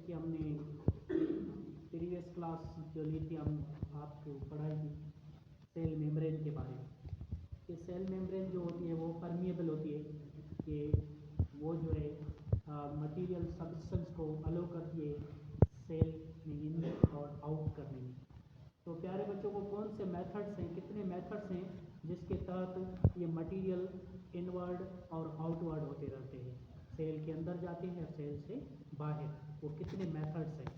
कि हमने previous class जो ली थी, हम आपको पढ़ाई थी सेल मेम्ब्रेन के बारे में कि सेल मेम्ब्रेन जो होती है वो परमिएबल होती है, कि वो जो है मटेरियल सब्सटेंस को अलो करती है सेल में इन और आउट करने में। तो प्यारे बच्चों को कौन से मेथड्स हैं, कितने मेथड्स हैं जिसके तहत ये मटेरियल इनवर्ड और आउटवर्ड होते रहते हैं, सेल के अंदर जाते हैं और सेल से बाहर, वो कितने मेथड्स हैं।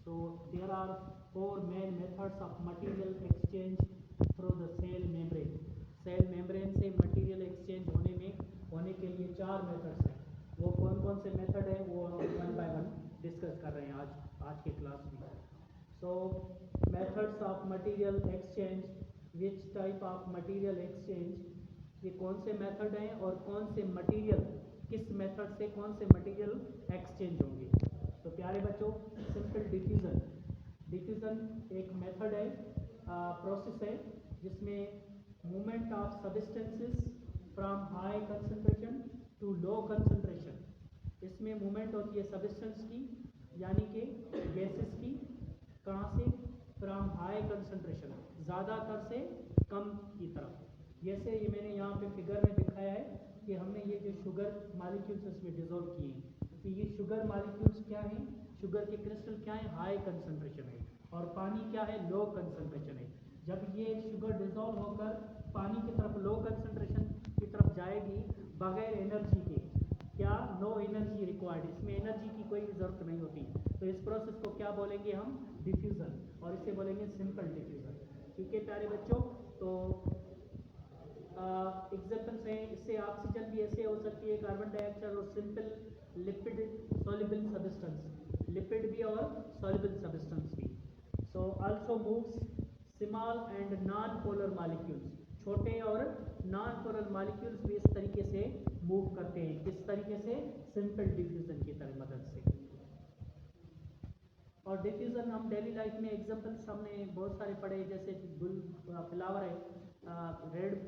So there are 4 main methods of material exchange through the cell membrane. Cell membrane से मटेरियल एक्सचेंज होने के लिए 4 मेथड्स हैं। वो कौन कौन से मेथड हैं वो हम 1 बाय 1 डिस्कस कर रहे हैं आज के क्लास में। सो methods of material exchange, which type of material exchange, ये कौन से मेथड हैं और कौन से मटेरियल, किस मेथड से कौन से मटेरियल एक्सचेंज होंगे। तो प्यारे बच्चों, सिंपल डिफ्यूजन, डिफ्यूजन एक मेथड है, प्रोसेस है जिसमें movement of substances from high concentration to low concentration, इसमें मूवमेंट होती है सब्सटेंस की यानी कि गैसेस की, कहाँ से, फ्रॉम हाई कंसंट्रेशन, ज़्यादातर से कम की तरफ। जैसे ये मैंने यहाँ पे फिगर में दिखाया है कि हमने ये जो शुगर मॉलिक्यूल्स इसमें डिजोल्व किए हैं, कि ये शुगर मॉलिक्यूल्स क्या हैं, शुगर के क्रिस्टल क्या है, हाई कंसंट्रेशन है, और पानी क्या है, लो कंसंट्रेशन है। जब ये शुगर डिजोल्व होकर पानी की तरफ, लो कंसंट्रेशन की तरफ जाएगी बगैर एनर्जी के, क्या, नो एनर्जी रिक्वायर्ड, इसमें एनर्जी की कोई ज़रूरत नहीं होती, तो इस प्रोसेस को क्या बोलेंगे हम, डिफ्यूज़न, और इसे बोलेंगे सिंपल डिफ्यूज़न। ठीक है प्यारे बच्चों, तो एग्जाम्पल्स हैं, इससे ऑक्सीजन भी ऐसे हो सकती है, कार्बन डाइऑक्साइड, और simple lipid soluble substance, lipid भी और सॉल्युबल सब्सटेंस भी। So also moves small and non polar molecules, छोटे और नॉन पोलर मॉलिक्यूल्स भी इस तरीके से मूव करते हैं, किस तरीके से, सिंपल डिफ्यूजन की तरह मदद से। और डिफ्यूजन हम डेली लाइफ में एग्जांपल्स हमने बहुत सारे पढ़े, जैसे फ्लावर है,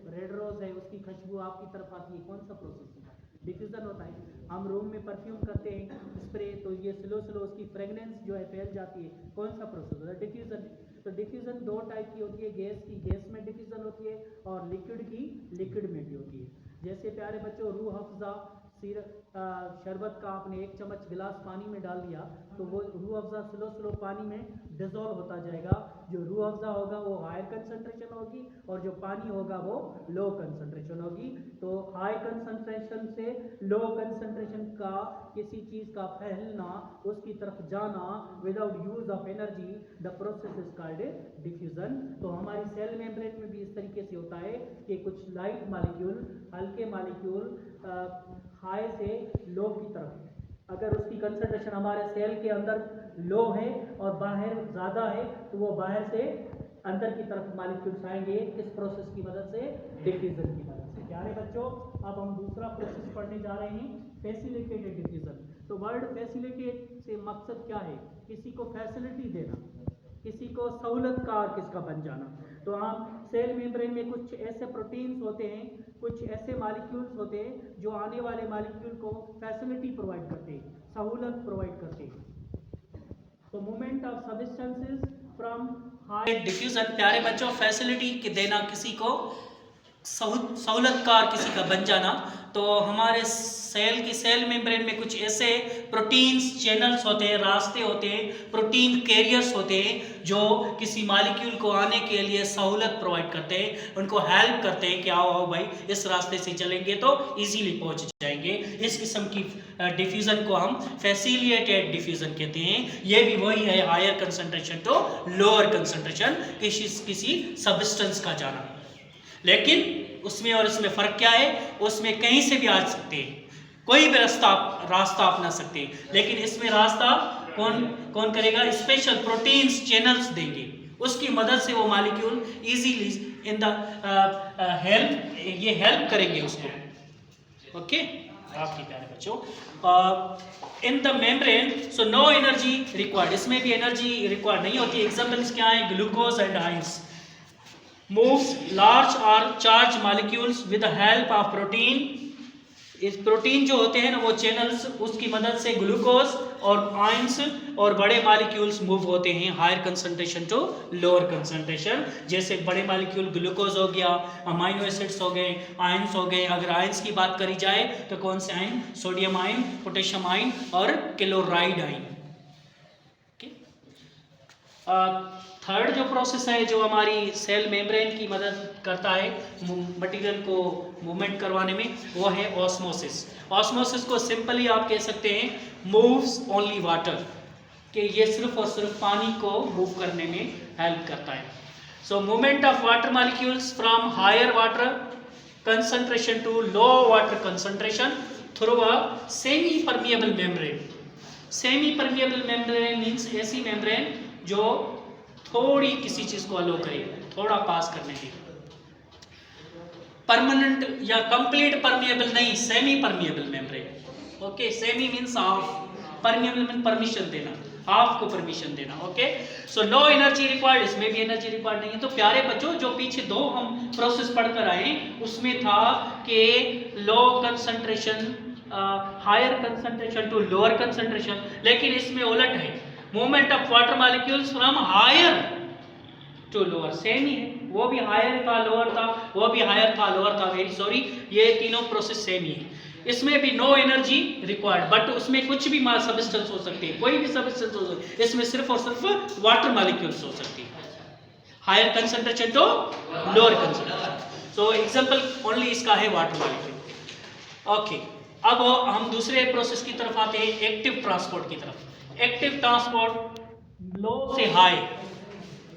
रेड रोज है, उसकी खुशबू आपकी तरफ आती है, कौन सा प्रोसेस है, डिफ्यूजन होता है। हम रूम में परफ्यूम करते हैं स्प्रे, तो ये स्लो स्लो उसकी फ्रेगनेंस जो है फैल जाती है, कौन सा प्रोसेस होता है, डिफ्यूजन। तो डिफ्यूजन 2 टाइप की होती है, गैस की गैस में डिफ्यूजन होती है और लिक्विड की लिक्विड में भी होती है। जैसे प्यारे बच्चों, रूह अफ़ज़ा शरबत का आपने 1 चम्मच गिलास पानी में डाल दिया, तो वो रूह अफ़ज़ा स्लो स्लो पानी में डिजोल्व होता जाएगा। जो रूह अफ़ज़ा होगा वो हाई कंसंट्रेशन होगी और जो पानी होगा वो लो कंसंट्रेशन होगी। तो हाई कंसंट्रेशन से लो कंसंट्रेशन का किसी चीज़ का फैलना, उसकी तरफ जाना without use of energy, the process is called diffusion. तो हमारी सेल मेम्ब्रेन में भी इस तरीके से होता है कि कुछ लाइट मॉलिक्यूल, हल्के मॉलिक्यूल हाई से लो की तरफ, अगर उसकी कंसंट्रेशन हमारे सेल के अंदर लो है और बाहर ज़्यादा है, तो वो बाहर से अंदर की तरफ मॉलिक्यूल्स आएंगे, किस प्रोसेस की मदद से, डिफ्यूजन की मदद से। प्यारे बच्चों, अब हम दूसरा प्रोसेस पढ़ने जा रहे हैं, फैसिलिटेटेड डिफ्यूजन। तो वर्ड फैसिलिटेट से मकसद क्या है, किसी को फैसिलिटी देना, किसी को सहूलतकार किसका बन जाना। तो हम सेल मेम्ब्रेन में कुछ ऐसे प्रोटीन्स होते हैं, कुछ ऐसे मॉलिक्यूल्स होते हैं जो आने वाले मॉलिक्यूल को फैसिलिटी प्रोवाइड करते हैं, सहूलत प्रोवाइड करते हैं। तो movement of substances from high diffusion, प्यारे बच्चों, फैसिलिटी देना, किसी को सहूलतकार किसी का बन जाना। तो हमारे सेल मेम्ब्रेन में कुछ ऐसे प्रोटीन्स चैनल्स होते हैं, रास्ते होते हैं, प्रोटीन कैरियर्स होते हैं जो किसी मॉलिक्यूल को आने के लिए सहूलत प्रोवाइड करते हैं, उनको हेल्प करते हैं कि आओ भाई इस रास्ते से चलेंगे तो इजीली पहुंच जाएंगे। इस किस्म की डिफ्यूजन को हम फैसिलिटेटेड डिफ्यूजन कहते हैं। ये भी वही है, higher concentration to lower concentration, किसी सब्सटेंस का जाना। लेकिन उसमें और इसमें फ़र्क क्या है, उसमें कहीं से भी आ सकते हैं, कोई भी रास्ता अपना सकते हैं, लेकिन इसमें रास्ता कौन करेगा, स्पेशल प्रोटीन्स चैनल्स देंगे, उसकी मदद से वो molecule easily in the help करेंगे उसको। ओके, आपकी प्यारे बच्चों, in the membrane, so no energy required, इसमें भी एनर्जी रिक्वायर्ड नहीं होती। एग्जाम्पल्स क्या है, glucose and ions moves large or charged molecules with the help of protein इस प्रोटीन जो होते हैं ना वो चैनल्स, उसकी मदद से ग्लूकोज और आयंस और बड़े मॉलिक्यूल्स मूव होते हैं higher concentration to lower concentration. जैसे बड़े मॉलिक्यूल ग्लूकोज हो गया, अमाइनो एसिड्स हो गए, आयंस हो गए। अगर आयंस की बात करी जाए तो कौन से ion? Sodium ion, potassium ion और क्लोराइड आयन। थर्ड जो प्रोसेस है जो हमारी सेल मेम्ब्रेन की मदद करता है मटेरियल को मूवमेंट करवाने में, वो है ऑस्मोसिस। ऑस्मोसिस को सिंपली आप कह सकते हैं मूव्स ओनली वाटर, कि ये सिर्फ और सिर्फ पानी को मूव करने में हेल्प करता है। So movement of water molecules from higher water concentration to low water concentration through a semi permeable membrane. Semi permeable membrane means ऐसी मेम्ब्रेन जो थोड़ी किसी चीज को अलो करे, थोड़ा पास करने की। परमानेंट या कंप्लीट परमिएबल नहीं, semi permeable membrane. Okay, semi means half, permeable mean permission देना, हाफ को परमिशन देना। ओके, सो लो एनर्जी रिक्वायर्ड, इसमें भी एनर्जी रिक्वायर्ड नहीं है। तो प्यारे बच्चों, जो पीछे दो हम प्रोसेस पढ़कर आए उसमें था कि low concentration, higher concentration to lower concentration, लेकिन इसमें उलट है, movement of water molecules from higher to lower. Same ही है, वो भी हायर था लोअर था, वो भी हायर था लोअर था, वेरी सॉरी, ये तीनों प्रोसेस सेम ही है। इसमें भी नो एनर्जी रिक्वायर्ड, बट उसमें कुछ भी सब्सटेंस हो सकती है, कोई भी सब्सटेंस हो सकती है, इसमें सिर्फ और सिर्फ वाटर मॉलिक्यूल्स हो सकती है, higher concentration to lower concentration. So example only इसका है वाटर मॉलिक्यूल। ओके, अब हम दूसरे प्रोसेस की तरफ आते हैं, एक्टिव ट्रांसपोर्ट की तरफ। एक्टिव ट्रांसपोर्ट लो से हाई,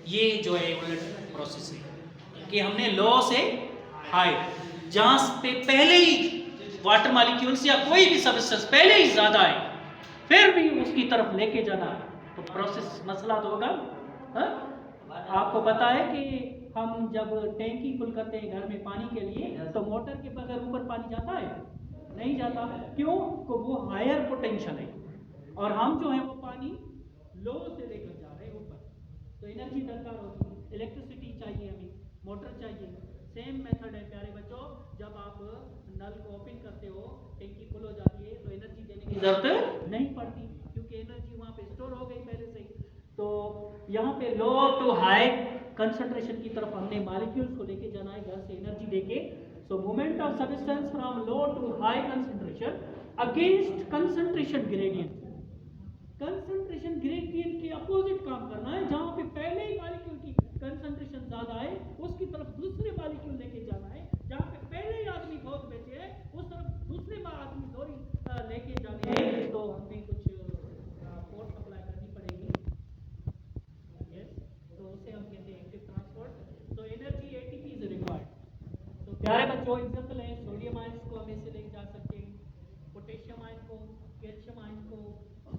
ये जो है उलट प्रोसेस है कि हमने लो से हाई, जहां पे पहले ही वाटर मॉलिक्यूल्स या कोई भी सब्सटेंस पहले ही ज्यादा है फिर भी उसकी तरफ लेके जाना है, तो प्रोसेस मसला तो होगा। आपको पता है कि हम जब टैंकी फुल करते हैं घर में पानी के लिए, तो मोटर के बगैर ऊपर पानी जाता है? नहीं जाता। क्यों? तो वो हायर पोटेंशियल है और हम जो है वो पानी लो से लेकर जा रहे हैं ऊपर, तो एनर्जी दरकार होती है, इलेक्ट्रिसिटी चाहिए, हमें मोटर चाहिए। सेम मेथड है प्यारे बच्चों, जब आप नल को ओपन करते हो, टैंकी फुल हो जाती है, तो एनर्जी देने की जरूरत नहीं पड़ती, क्योंकि एनर्जी वहां पे स्टोर हो गई पहले से ही। तो यहाँ पे लो टू हाई कंसंट्रेशन की तरफ हमने मॉलिक्यूल्स को लेके जाना है घर से एनर्जी देके। So movement of substance from low to high concentration against concentration gradient. Concentration gradient के अपोजिट काम करना है, जहां पे पहले ही मॉलिक्यूल की कंसंट्रेशन ज्यादा है उसकी तरफ दूसरे मॉलिक्यूल लेके जाना है, जहां पे पहले ही आदमी बहुत बचे हैं उस तरफ दूसरे आदमी थोड़ी लेके जाने हैं, तो हमें कुछ फोर्स अप्लाई करनी पड़ेगी। यस, तो उसे हम कहते हैं एक्टिव ट्रांसपोर्ट। तो एनर्जी एटीपी इज रिक्वायर्ड। तो प्यारे बच्चों, एग्जांपल है, सोडियम आयंस को हम ऐसे लेके जा सकते हैं, पोटेशियम आयन को, कैल्शियम आयन को,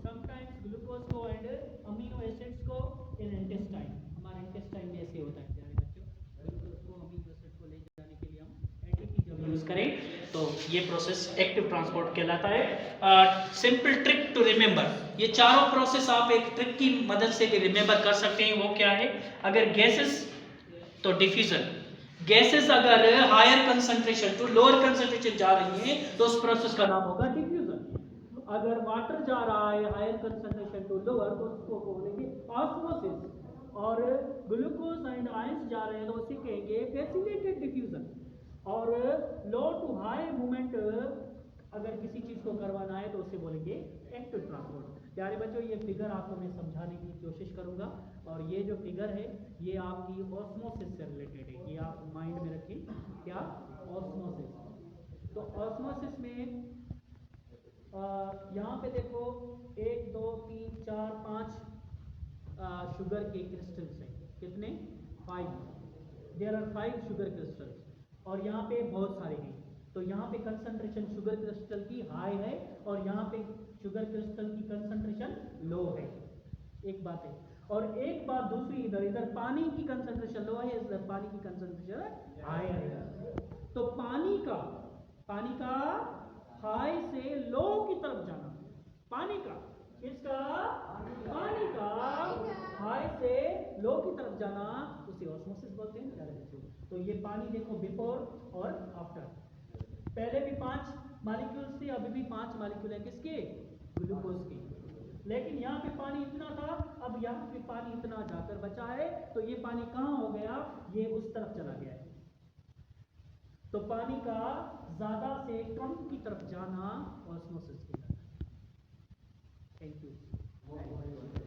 समटाइम्स ग्लूकोज को एंड अमीनो एसिड्स को इन इंटेस्टाइन। हमारे इंटेस्टाइन में ऐसे होता है प्यारे बच्चों, ग्लूकोज को, अमीनो एसिड को ले जाने के लिए हम एटीपी जब यूज करें तो ये प्रोसेस एक्टिव ट्रांसपोर्ट कहलाता है। सिंपल ट्रिक टू रिमेंबर, ये चारों प्रोसेस आप एक ट्रिक की मदद से भी रिमेंबर कर सकते हैं। वो क्या है? अगर गैसेस तो डिफ्यूजन, गैसेस अगर higher concentration to lower concentration जा रही हैं तो उस प्रोसेस का नाम होगा डिफ्यूजन। अगर वाटर जा रहा है हायर कंसंट्रेशन टू लोअर तो उसको बोलेंगे ऑस्मोसिस, और ग्लूकोज एंड आयंस जा रहे हैं तो उसे कहेंगे फैसिलिटेटेड डिफ्यूजन। और लो टू हाई मूवमेंट अगर किसी चीज को करवाना है तो उसे बोलेंगे एक्टिव ट्रांसपोर्ट। प्यारे बच्चों, ये फिगर आपको मैं समझाने की कोशिश करूंगा, और ये जो फिगर है ये आपकी ऑस्मोसिस से रिलेटेड है, ये आप माइंड में रखें। क्या? ऑस्मोसिस। तो ऑस्मोसिस में यहाँ पे देखो 1 2 3 4 5 शुगर के क्रिस्टल्स हैं। कितने? 5। देयर आर 5 शुगर क्रिस्टल्स, और यहाँ पे बहुत सारे हैं। तो यहाँ पे कंसंट्रेशन शुगर क्रिस्टल की हाई है और यहाँ पे शुगर क्रिस्टल की कंसंट्रेशन लो है। एक बात है, और एक बात दूसरी, इधर पानी की कंसंट्रेशन लो है, इधर पानी की कंसंट्रेशन हाई है। तो पानी का हाई से लो की तरफ जाना, पानी का हाई से लो की तरफ जाना, उसे ऑस्मोसिस बोलते हैं प्यारे बच्चों। तो ये पानी देखो बिफोर और आफ्टर, पहले भी 5 मॉलिक्यूल्स थे, अभी भी 5 मॉलिक्यूल है किसके, ग्लूकोज के। लेकिन यहाँ पे पानी इतना था, अब यहाँ पे पानी इतना जाकर बचा है, तो ये पानी कहाँ हो गया, ये उस तरफ चला गया है। तो पानी का ज्यादा से कम की तरफ जाना ऑस्मोसिस कहलाता है। Thank you.